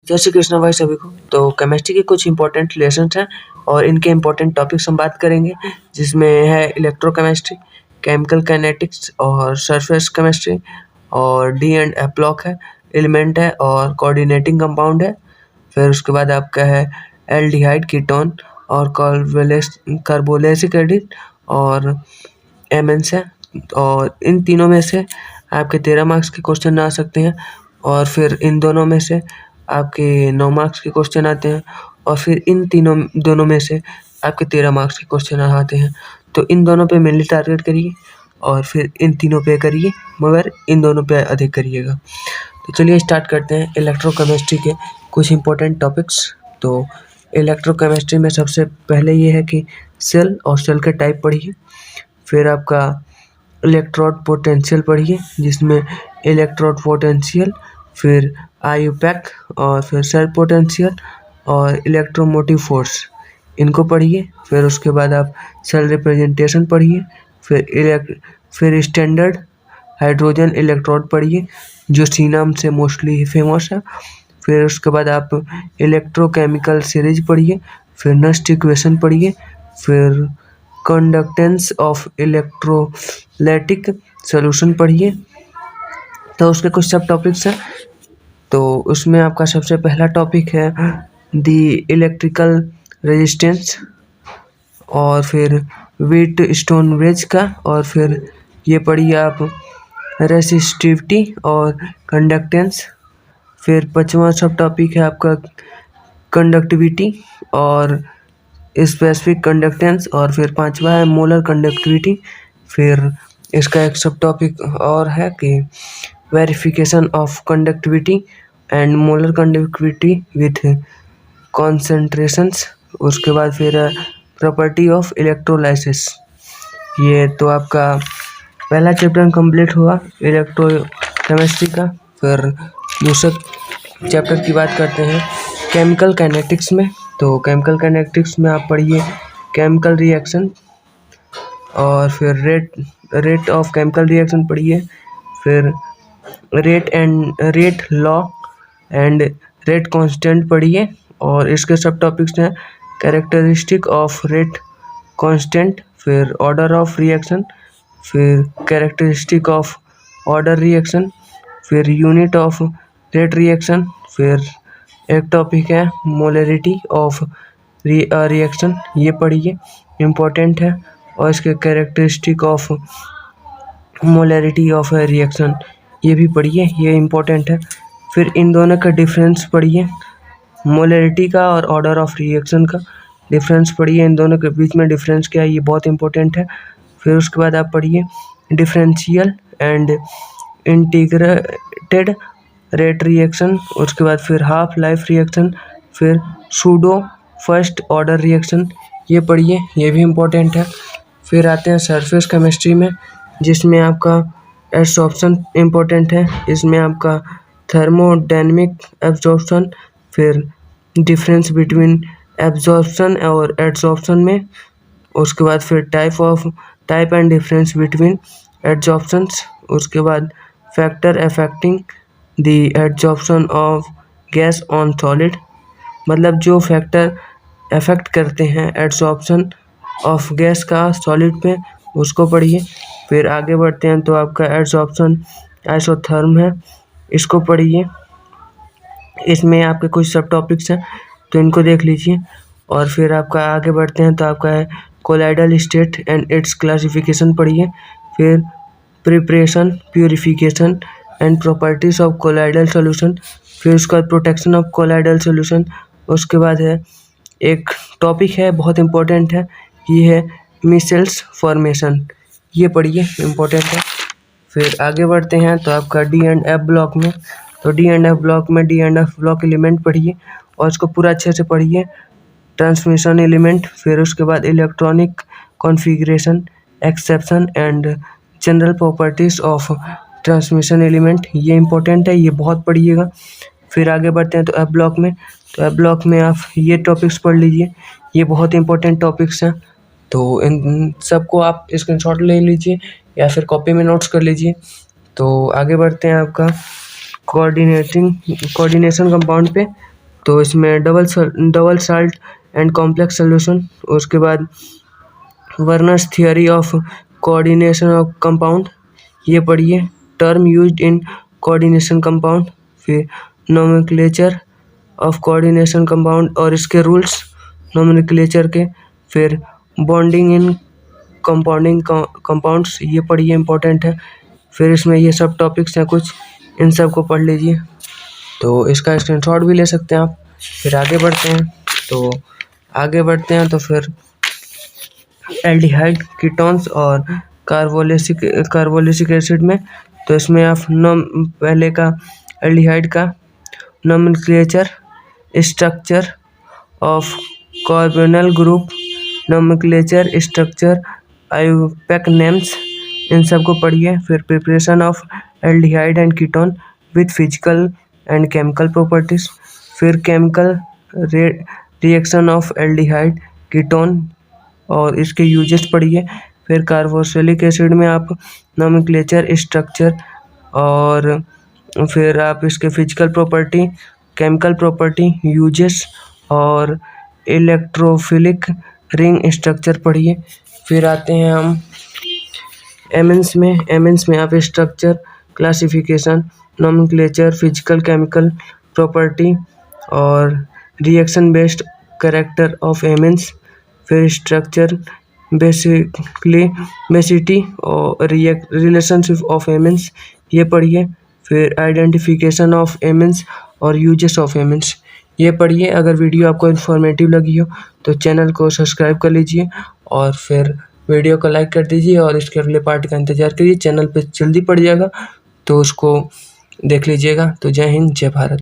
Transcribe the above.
जय श्री कृष्ण भाई सभी को। तो केमिस्ट्री के कुछ इंपॉर्टेंट लेसन्स हैं और इनके इंपॉर्टेंट टॉपिक्स हम बात करेंगे, जिसमें है इलेक्ट्रोकेमिस्ट्री, केमिकल काइनेटिक्स और सरफेस केमिस्ट्री और डी एंड एफ ब्लॉक है, एलिमेंट है और कोऑर्डिनेटिंग कंपाउंड है। फिर उसके बाद आपका है एल्डिहाइड कीटोन और कार्बोक्सिलिक एसिड और एमएनस है। और इन तीनों में से आपके 13 मार्क्स के क्वेश्चन आ सकते हैं और फिर इन दोनों में से आपके 9 मार्क्स के क्वेश्चन आते हैं और फिर इन दोनों में से आपके 13 मार्क्स के क्वेश्चन आते हैं। तो इन दोनों पे मेनली टारगेट करिए और फिर इन तीनों पे करिए, मगर इन दोनों पे अधिक करिएगा। तो चलिए स्टार्ट करते हैं इलेक्ट्रोकेमिस्ट्री के कुछ इंपॉर्टेंट टॉपिक्स। तो इलेक्ट्रोकेमिस्ट्री में सबसे पहले ये है कि सेल और सेल के टाइप पढ़िए। फिर आपका इलेक्ट्रोड पोटेंशियल पढ़िए, जिसमें इलेक्ट्रोड पोटेंशियल, फिर आईयूपैक और फिर सेल पोटेंशियल और इलेक्ट्रोमोटिव फोर्स, इनको पढ़िए। फिर उसके बाद आप सेल रिप्रेजेंटेशन पढ़िए। फिर स्टैंडर्ड हाइड्रोजन इलेक्ट्रोड पढ़िए, जो सी नाम से मोस्टली फेमस है। फिर उसके बाद आप इलेक्ट्रोकेमिकल सीरीज पढ़िए। फिर नस्ट इक्वेशन पढ़िए। फिर कंडक्टेंस ऑफ इलेक्ट्रोलाइटिक सॉल्यूशन पढ़िए। तो उसके कुछ सब टॉपिक्स हैं। तो उसमें आपका सबसे पहला टॉपिक है दी इलेक्ट्रिकल रेजिस्टेंस और फिर व्हीट स्टोन ब्रिज का, और फिर ये पढ़िए आप रेसिस्टिविटी और कंडक्टेंस। फिर 5वां सब टॉपिक है आपका कंडक्टिविटी और स्पेसिफिक कंडक्टेंस, और फिर 5वां है मोलर कंडक्टिविटी। फिर इसका एक सब टॉपिक और है कि verification of conductivity and molar conductivity with concentrations. उसके बाद फिर प्रॉपर्टी ऑफ इलेक्ट्रोलाइसिस। ये तो आपका पहला चैप्टर कंप्लीट हुआ इलेक्ट्रोकेमिस्ट्री का। फिर दूसरे चैप्टर की बात करते हैं केमिकल काइनेटिक्स में। तो केमिकल काइनेटिक्स में आप पढ़िए केमिकल रिएक्शन और फिर रेट ऑफ केमिकल रिएक्शन पढ़िए। फिर rate law and rate constant पढ़िए। और इसके सब टॉपिक्स हैं कैरेक्टरिस्टिक ऑफ रेट कांस्टेंट, फिर ऑर्डर ऑफ रिएक्शन, फिर कैरेक्टरिस्टिक ऑफ ऑर्डर रिएक्शन, फिर यूनिट ऑफ रेट रिएक्शन। फिर एक टॉपिक है मोलरिटी ऑफ रिएक्शन, ये पढ़िए, इम्पोर्टेंट है। और इसके characteristic of molarity of reaction, ये भी पढ़िए, ये इम्पोर्टेंट है। फिर इन दोनों का डिफरेंस पढ़िए, मोलरिटी का और ऑर्डर ऑफ रिएक्शन का डिफरेंस पढ़िए। इन दोनों के बीच में डिफरेंस क्या है, ये बहुत इंपॉर्टेंट है। फिर उसके बाद आप पढ़िए differential and integrated rate reaction. उसके बाद फिर हाफ लाइफ रिएक्शन, फिर सूडो फर्स्ट ऑर्डर रिएक्शन, ये पढ़िए, ये भी इम्पोर्टेंट है। फिर आते हैं सरफेस केमिस्ट्री में, जिसमें आपका एब्जॉर्प्शन इम्पोर्टेंट है। इसमें आपका थर्मोडायनेमिक एब्जॉर्प्शन, फिर डिफरेंस बिटवीन एब्जॉर्प्शन और एडसॉर्प्शन में। उसके बाद फिर टाइप एंड डिफरेंस बिटवीन एडसॉर्प्शंस। उसके बाद factor affecting the adsorption of gas on solid, मतलब जो फैक्टर अफेक्ट करते हैं एडसॉर्प्शन ऑफ गैस का सॉलिड पे, उसको पढ़िए। फिर आगे बढ़ते हैं तो आपका एडसॉर्प्शन आइसोथर्म है, इसको पढ़िए। इसमें आपके कुछ सब टॉपिक्स हैं, तो इनको देख लीजिए। और फिर आपका आगे बढ़ते हैं तो आपका है colloidal state and it's classification पढ़िए। फिर preparation, purification and properties of colloidal solution. फिर उसका प्रोटेक्शन ऑफ कोलाइडल सॉल्यूशन। उसके बाद है एक टॉपिक है बहुत इंपॉर्टेंट है, ये है मिसेल्स फॉर्मेशन, ये पढ़िए, इम्पोर्टेंट है। फिर आगे बढ़ते हैं तो आपका डी एंड एफ ब्लॉक में, तो D and F block element पढ़िए और इसको पूरा अच्छे से पढ़िए। ट्रांसमिशन एलिमेंट, फिर उसके बाद electronic configuration, exception and general properties of transmission element, ये इंपॉर्टेंट है, ये बहुत पढ़िएगा। फिर आगे बढ़ते हैं तो एफ ब्लॉक में, तो एफ ब्लॉक में आप ये टॉपिक्स पढ़ लीजिए, ये बहुत इंपॉर्टेंट टॉपिक्स हैं। तो इन सबको आप स्क्रीनशॉट ले लीजिए या फिर कॉपी में नोट्स कर लीजिए। तो आगे बढ़ते हैं आपका कोऑर्डिनेशन कंपाउंड पे। तो इसमें double salt and complex solution, उसके बाद Werner's theory of coordination of compound, ये पढ़िए, term used in coordination compound, फिर नोमेनक्लेचर ऑफ कोऑर्डिनेशन कंपाउंड और इसके रूल्स नोमेनक्लेचर के, फिर बॉन्डिंग इन कंपाउंडिंग कंपाउंड्स, ये पढ़िए, इंपॉर्टेंट है। फिर इसमें ये सब टॉपिक्स हैं कुछ, इन सब को पढ़ लीजिए। तो इसका स्क्रीनशॉट भी ले सकते हैं आप। फिर आगे बढ़ते हैं तो फिर एल्डिहाइड, कीटोन्स और कार्बोलिक एसिड में, तो इसमें आप पहले का एल्डिहाइड का nomenclature, structure of carbonyl group, nomenclature, structure, IUPAC names, इन सब को पढ़िए। फिर preparation of aldehyde and ketone with physical and chemical properties, फिर chemical reaction of aldehyde ketone और इसके यूजेस पढ़िए। फिर कार्बोक्सिलिक एसिड में आप नोमेनक्लेचर, स्ट्रक्चर और फिर आप इसके physical property, chemical property, uses और इलेक्ट्रोफिलिक रिंग स्ट्रक्चर पढ़िए। फिर आते हैं हम एमिन्स में आप structure, classification, nomenclature, physical chemical property और reaction based character of amines, फिर स्ट्रक्चर, बेसिटी और रिलेशनशिप ऑफ एमिन्स, ये पढ़िए। फिर आइडेंटिफिकेशन ऑफ एमिन्स और यूजेस ऑफ एमिन्स, ये पढ़िए। अगर वीडियो आपको इन्फॉर्मेटिव लगी हो तो चैनल को सब्सक्राइब कर लीजिए और फिर वीडियो को लाइक कर दीजिए और इसके अगले पार्ट का इंतज़ार करिए। चैनल पे जल्दी पड़ जाएगा तो उसको देख लीजिएगा। तो जय हिंद, जय भारत।